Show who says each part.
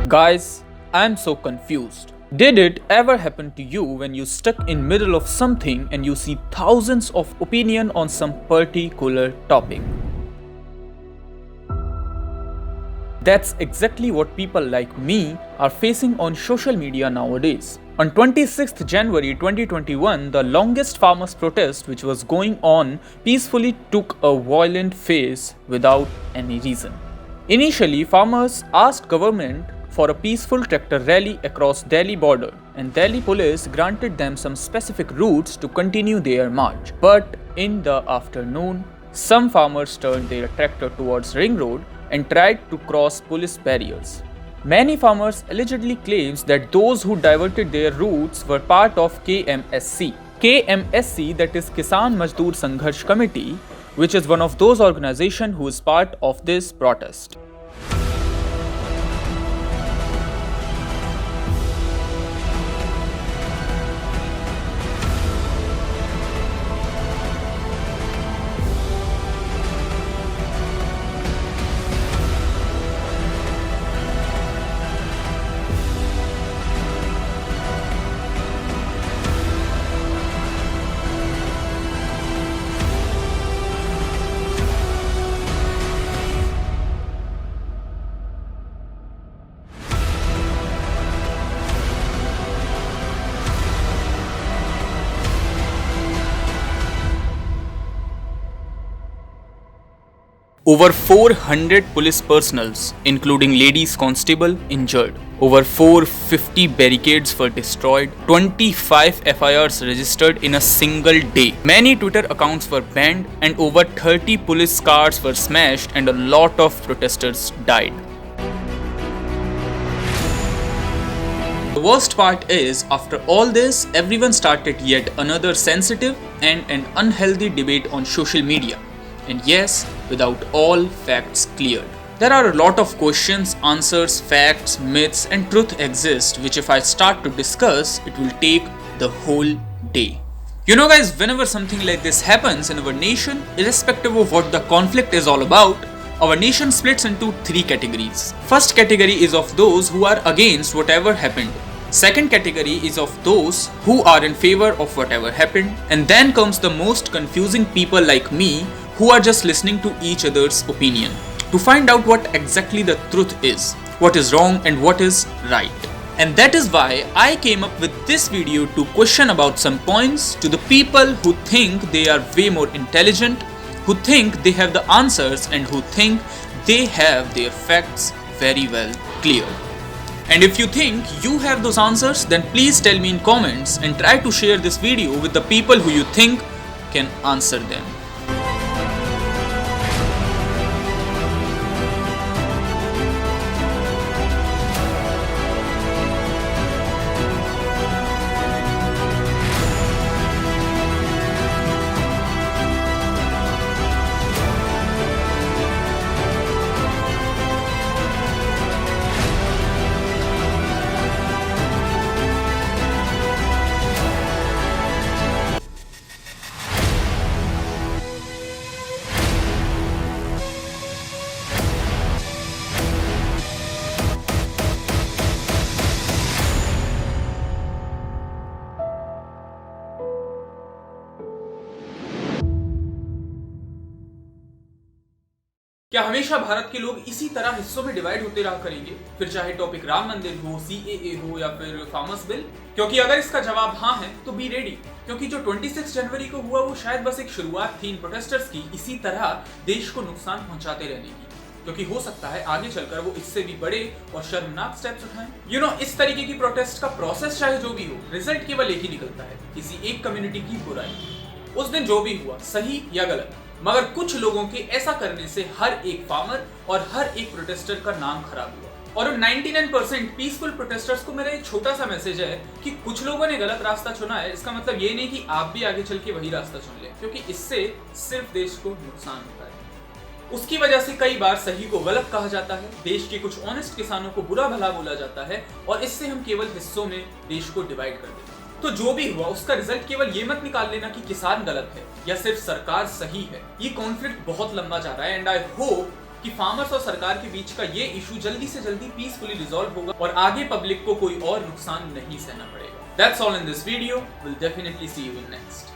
Speaker 1: Guys, I'm so confused. Did it ever happen to you when you stuck in middle of something and you see thousands of opinion on some particular topic? That's exactly what people like me are facing on social media nowadays. On 26th January 2021, the longest farmers' protest which was going on peacefully took a violent phase without any reason. Initially, farmers asked government for a peaceful tractor rally across Delhi border, and Delhi police granted them some specific routes to continue their march. But in the afternoon, some farmers turned their tractor towards Ring Road and tried to cross police barriers. Many farmers allegedly claims that those who diverted their routes were part of KMSC. KMSC, that is Kisan Mazdoor Sangharsh Committee, which is one of those organizations who is part of this protest. Over 400 police personals, including ladies constable, injured. Over 450 barricades were destroyed. 25 FIRs registered in a single day. Many Twitter accounts were banned and over 30 police cars were smashed and a lot of protesters died. The worst part is, after all this, everyone started yet another sensitive and an unhealthy debate on social media. And yes, without all facts cleared. There are a lot of questions, answers, facts, myths and truth exist which if I start to discuss, it will take the whole day. You know guys, whenever something like this happens in our nation, irrespective of what the conflict is all about, our nation splits into three categories. First category is of those who are against whatever happened. Second category is of those who are in favor of whatever happened. And then comes the most confusing people like me who are just listening to each other's opinion to find out what exactly the truth is, what is wrong and what is right. And that is why I came up with this video to question about some points to the people who think they are way more intelligent, who think they have the answers and who think they have their facts very well cleared. And if you think you have those answers, then please tell me in comments and try to share this video with the people who you think can answer them. क्या हमेशा भारत के लोग इसी तरह हिस्सों में divide होते रहा करेंगे, फिर चाहे टॉपिक राम मंदिर हो, CAA हो या फिर फार्मर्स बिल? क्योंकि अगर इसका जवाब हाँ है तो बी रेडी, क्योंकि जो 26 जनवरी को हुआ वो शायद बस एक शुरुआत थी इन प्रोटेस्टर्स की इसी तरह देश को नुकसान पहुंचाते रहने की, क्योंकि हो सकता है आगे चलकर वो इससे भी बड़े और शर्मनाक स्टेप्स उठाएं। इस तरीके की प्रोटेस्ट का प्रोसेस चाहे जो भी हो, रिजल्ट केवल एक ही निकलता है, किसी एक कम्युनिटी की बुराई। उस दिन जो भी हुआ, सही या गलत, मगर कुछ लोगों के ऐसा करने से हर एक फार्मर और हर एक प्रोटेस्टर का नाम खराब हुआ। और उन 99% पीसफुल प्रोटेस्टर्स को मेरा एक छोटा सा मैसेज है कि कुछ लोगों ने गलत रास्ता चुना है, इसका मतलब ये नहीं कि आप भी आगे चल के वही रास्ता चुन लें, क्योंकि इससे सिर्फ देश को नुकसान होता है। उसकी वजह से कई बार सही को गलत कहा जाता है, देश के कुछ ऑनेस्ट किसानों को बुरा भला बोला जाता है और इससे हम केवल हिस्सों में देश को डिवाइड कर देते हैं। तो जो भी हुआ उसका रिजल्ट केवल ये मत निकाल लेना कि किसान गलत है या सिर्फ सरकार सही है। ये कॉन्फ्लिक्ट बहुत लंबा जा रहा है एंड आई होप कि फार्मर्स और सरकार के बीच का ये इशू जल्दी से जल्दी पीसफुली रिजॉल्व होगा और आगे पब्लिक को कोई और नुकसान नहीं सहना पड़ेगा। That's all in this video. We'll definitely see you in next.